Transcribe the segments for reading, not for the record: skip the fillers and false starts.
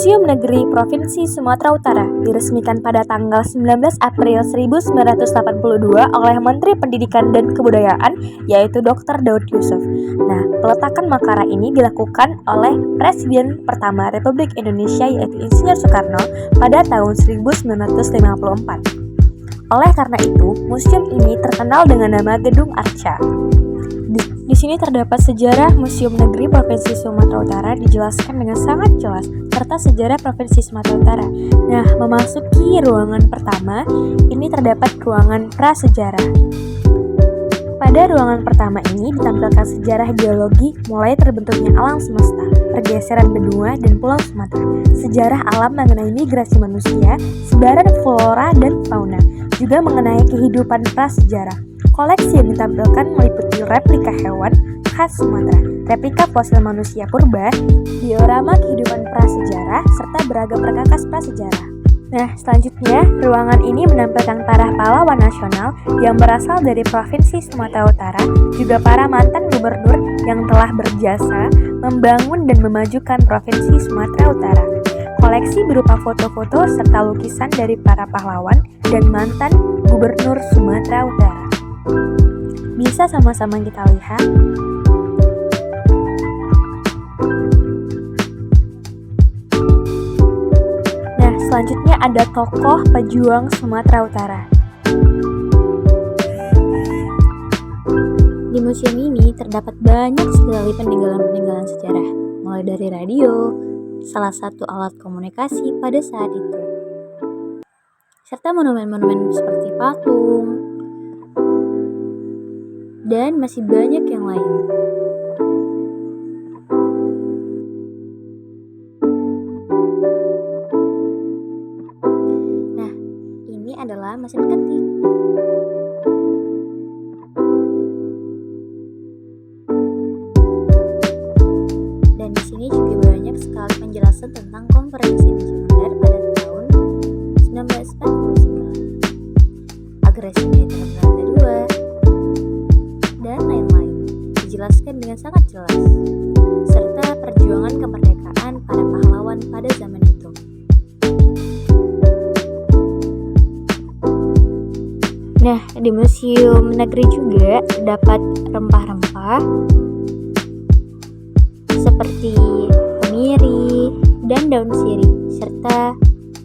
Museum Negeri Provinsi Sumatera Utara diresmikan pada tanggal 19 April 1982 oleh Menteri Pendidikan dan Kebudayaan, yaitu Dr. Daud Yusuf. Nah, peletakan makara ini dilakukan oleh Presiden pertama Republik Indonesia, yaitu Insinyur Soekarno, pada tahun 1954. Oleh karena itu, museum ini terkenal dengan nama Gedung Arca. Di sini terdapat sejarah Museum Negeri Provinsi Sumatera Utara dijelaskan dengan sangat jelas, serta sejarah Provinsi Sumatera Utara. Nah, memasuki ruangan pertama, ini terdapat ruangan prasejarah. Pada ruangan pertama ini ditampilkan sejarah geologi mulai terbentuknya alam semesta, pergeseran benua dan pulau Sumatera, sejarah alam mengenai migrasi manusia, sebaran flora dan fauna, juga mengenai kehidupan prasejarah. Koleksi yang ditampilkan meliputi replika hewan khas Sumatera, replika fosil manusia purba, diorama kehidupan prasejarah, serta beragam perkakas prasejarah. Nah, selanjutnya, ruangan ini menampilkan para pahlawan nasional yang berasal dari Provinsi Sumatera Utara, juga para mantan gubernur yang telah berjasa membangun dan memajukan Provinsi Sumatera Utara. Koleksi berupa foto-foto serta lukisan dari para pahlawan dan mantan gubernur Sumatera Utara. Bisa sama-sama kita lihat. Nah, selanjutnya ada tokoh pejuang Sumatera Utara. Di museum ini terdapat banyak sekali peninggalan-peninggalan sejarah, mulai dari radio, salah satu alat komunikasi pada saat itu, serta monumen-monumen seperti patung, dan masih banyak yang lain. Nah, ini adalah mesin ketik. Dan di sini juga banyak sekali penjelasan tentang konferensi Medan pada tahun 1949, agresi militer Belanda II, dan lain-lain, dijelaskan dengan sangat jelas, serta perjuangan kemerdekaan para pahlawan pada zaman itu. Nah, di Museum Negeri juga terdapat rempah-rempah seperti kemiri dan daun sirih, serta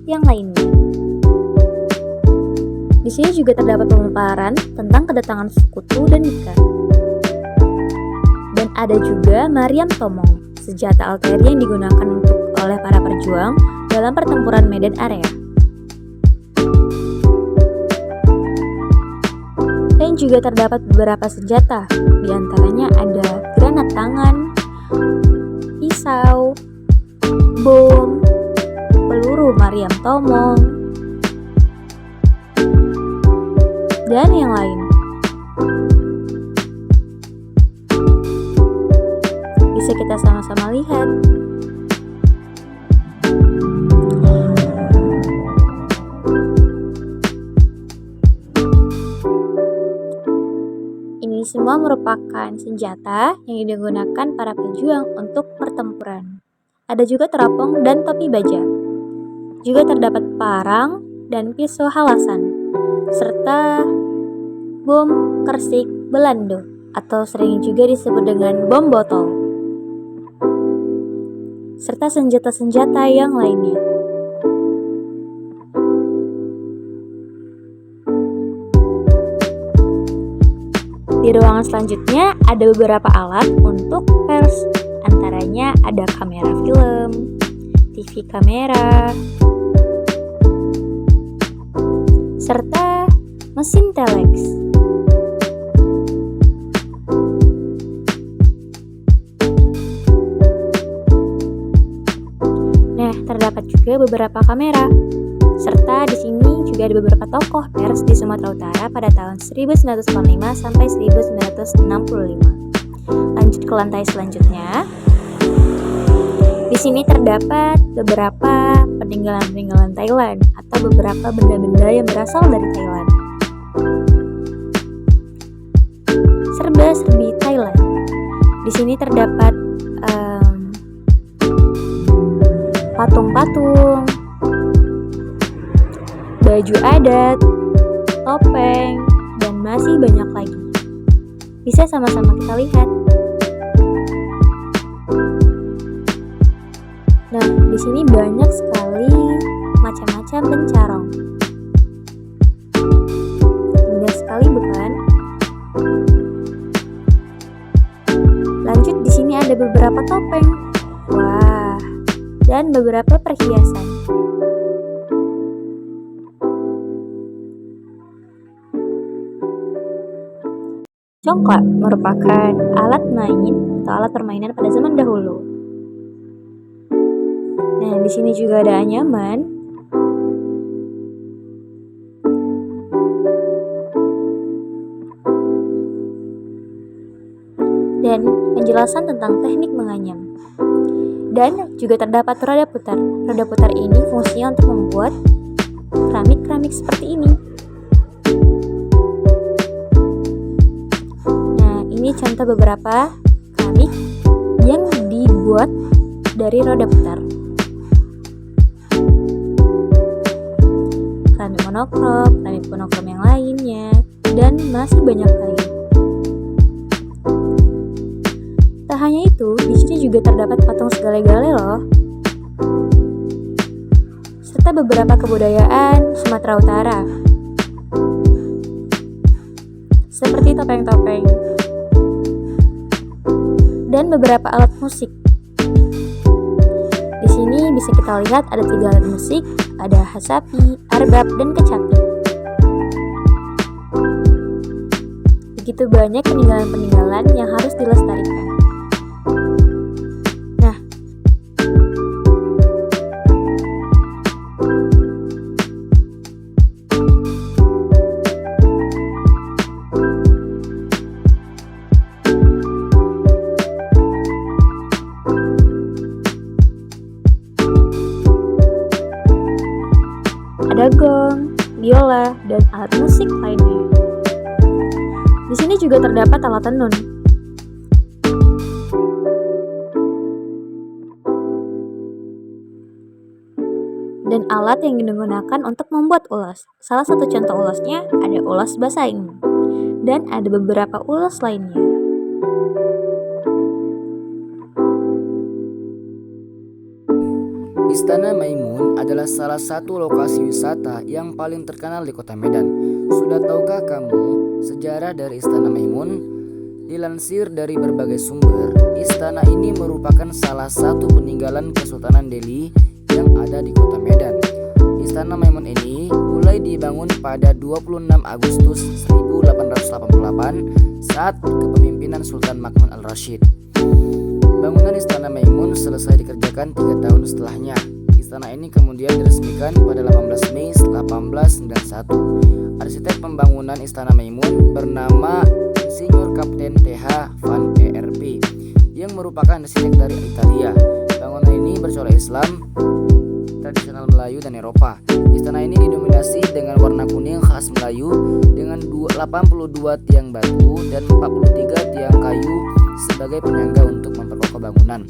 yang lainnya. Di sini juga terdapat pemaparan tentang kedatangan sekutu dan nikah. Dan ada juga Mariam Tomong, senjata arteri yang digunakan oleh para perjuang dalam pertempuran Medan Area. Dan juga terdapat beberapa senjata, di antaranya ada granat tangan, pisau, bom, peluru Mariam Tomong, dan yang lain. Bisa kita sama-sama lihat. Ini semua merupakan senjata yang digunakan para pejuang untuk pertempuran. Ada juga teropong dan topi baja. Juga terdapat parang dan pisau halasan, serta bom kersik Belando atau sering juga disebut dengan bom botol, serta senjata-senjata yang lainnya. Di ruangan selanjutnya ada beberapa alat untuk pers, antaranya ada kamera film, TV kamera, serta mesin telex. Nah, terdapat juga beberapa kamera, serta di sini juga ada beberapa tokoh pers di Sumatera Utara pada tahun 1945 sampai 1965. Lanjut ke lantai selanjutnya. Di sini terdapat beberapa peninggalan-peninggalan Thailand atau beberapa benda-benda yang berasal dari Thailand. Serba-serbi Thailand. Di sini terdapat patung-patung, baju adat, topeng, dan masih banyak lagi. Bisa sama-sama kita lihat. Nah, di sini banyak sekali macam-macam pencarong. Indah sekali, bukan? Lanjut, di sini ada beberapa topeng. Wah, dan beberapa perhiasan. Congklak merupakan alat main atau alat permainan pada zaman dahulu. Nah, di sini juga ada anyaman. Dan penjelasan tentang teknik menganyam. Dan juga terdapat roda putar. Roda putar ini fungsinya untuk membuat keramik-keramik seperti ini. Ini contoh beberapa keramik yang dibuat dari roda putar. Keramik monokrom yang lainnya, dan masih banyak lagi. Tak hanya itu, di sini juga terdapat patung segale-gale loh. Serta beberapa kebudayaan Sumatera Utara. Seperti topeng-topeng dan beberapa alat musik. Di sini bisa kita lihat ada 3 alat musik, ada hasapi, arbab, dan kecapi. Begitu banyak peninggalan-peninggalan yang harus dilestarikan. Nah, ada gong, biola, dan alat musik lainnya. Di sini juga terdapat alat tenun. Dan alat yang digunakan untuk membuat ulas. Salah satu contoh ulasnya ada ulas basaing. Dan ada beberapa ulas lainnya. Istana Maimun adalah salah satu lokasi wisata yang paling terkenal di Kota Medan. Sudah tahukah kamu sejarah dari Istana Maimun? Dilansir dari berbagai sumber, istana ini merupakan salah satu peninggalan Kesultanan Delhi yang ada di Kota Medan. Istana Maimun ini mulai dibangun pada 26 Agustus 1888 saat kepemimpinan Sultan Mahmud Al-Rashid. Bangunan Istana Maimun selesai dikerjakan 3 tahun setelahnya. Istana ini kemudian diresmikan pada 18 Mei 1891. Arsitek pembangunan Istana Maimun bernama Insinyur Kapten Th. van Erp yang merupakan arsitek dari Italia. Bangunan ini bercorak Islam, tradisional Melayu dan Eropa. Istana ini didominasi dengan warna kuning khas Melayu dengan 82 tiang batu dan 43 tiang kayu sebagai penyangga untuk memperkokoh bangunan.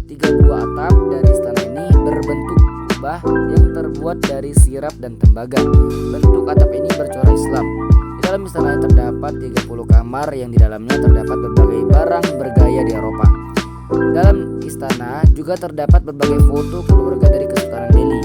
3 buah atap dari istana ini berbentuk kubah yang terbuat dari sirap dan tembaga. Bentuk atap ini bercorak Islam. Di dalam istana terdapat 30 kamar yang di dalamnya terdapat berbagai barang bergaya di Eropa. Dalam istana juga terdapat berbagai foto keluarga dari Kesultanan Delhi.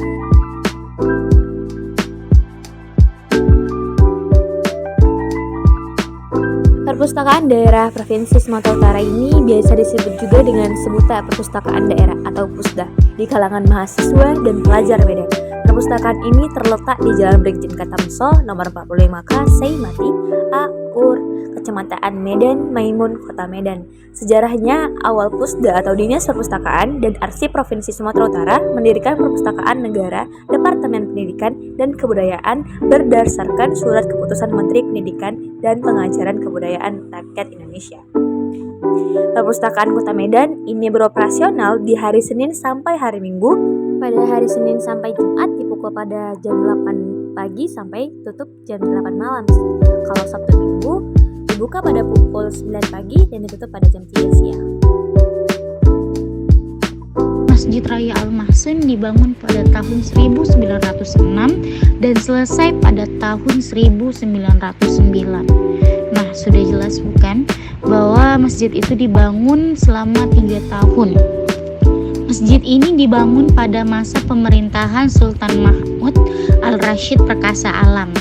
Perpustakaan Daerah Provinsi Sumatera Utara ini biasa disebut juga dengan sebutan Perpustakaan Daerah atau Pusda di kalangan mahasiswa dan pelajar Medan. Perpustakaan ini terletak di Jalan Brigjen Katamso nomor 45K Seimati, Aur, Kecamatan Medan, Maimun, Kota Medan. Sejarahnya, awal Pusda atau Dinas Perpustakaan dan Arsip Provinsi Sumatera Utara mendirikan Perpustakaan Negara Departemen Pendidikan dan Kebudayaan berdasarkan Surat Keputusan Menteri Pendidikan dan Pengajaran Kebudayaan Rakyat Indonesia. Perpustakaan Kota Medan ini beroperasional di hari Senin sampai hari Minggu. Pada hari Senin sampai Jumat dibuka pada jam 8 pagi sampai tutup jam 8 malam. Kalau Sabtu Minggu dibuka pada pukul 9 pagi dan ditutup pada jam 3 siang. Masjid Raya Al-Mahsun dibangun pada tahun 1906 dan selesai pada tahun 1909. Nah, sudah jelas bukan bahwa masjid itu dibangun selama 3 tahun. Masjid ini dibangun pada masa pemerintahan Sultan Mahmud Al-Rashid Perkasa Alam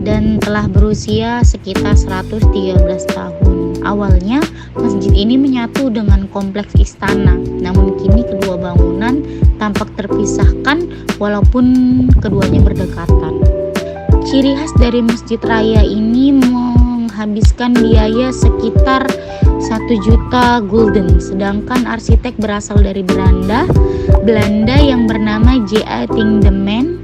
dan telah berusia sekitar 113 tahun. Awalnya masjid ini menyatu dengan kompleks istana, namun kini kedua bangunan tampak terpisahkan walaupun keduanya berdekatan. Ciri khas dari Masjid Raya ini menghabiskan biaya sekitar 1 juta gulden, sedangkan arsitek berasal dari Belanda yang bernama J.A. Tindeman,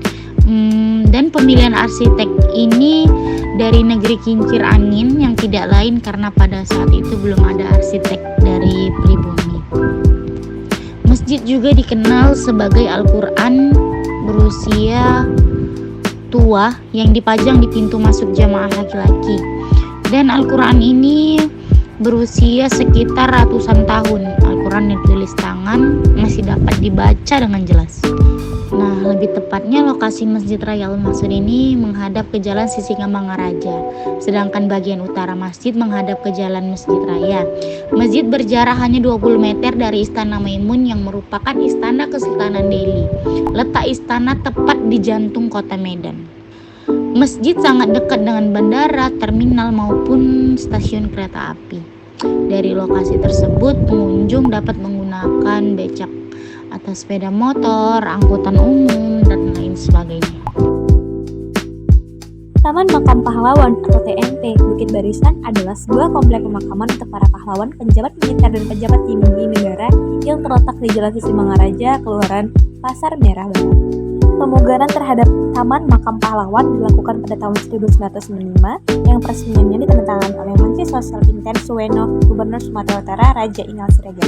dan pemilihan arsitek ini dari negeri kincir angin yang tidak lain karena pada saat itu belum ada arsitek dari pribumi. Masjid juga dikenal sebagai Al-Quran berusia tua yang dipajang di pintu masuk jamaah laki-laki, dan Al-Quran ini berusia sekitar ratusan tahun. Al-Quran yang ditulis tangan masih dapat dibaca dengan jelas. Nah, lebih tepatnya lokasi Masjid Raya Al-Mahsun ini menghadap ke Jalan Sisingamangaraja, sedangkan bagian utara masjid menghadap ke Jalan Masjid Raya. Masjid berjarak hanya 20 meter dari Istana Maimun yang merupakan istana Kesultanan Delhi. Letak istana tepat di jantung kota Medan. Masjid sangat dekat dengan bandara, terminal maupun stasiun kereta api. Dari lokasi tersebut, pengunjung dapat menggunakan becak atas sepeda motor, angkutan umum, dan lain sebagainya. Taman Makam Pahlawan atau TMP Bukit Barisan adalah sebuah komplek pemakaman untuk para pahlawan, pejabat militer dan pejabat tinggi negara yang terletak di Jalan Sisingamangaraja, Kelurahan Pasar Merah Barat. Pemugaran terhadap Taman Makam Pahlawan dilakukan pada tahun 1995 yang peresmiannya ditandatangani oleh Menteri Sosial Inten Suweno, Gubernur Sumatera Utara Raja Ingal Siregar.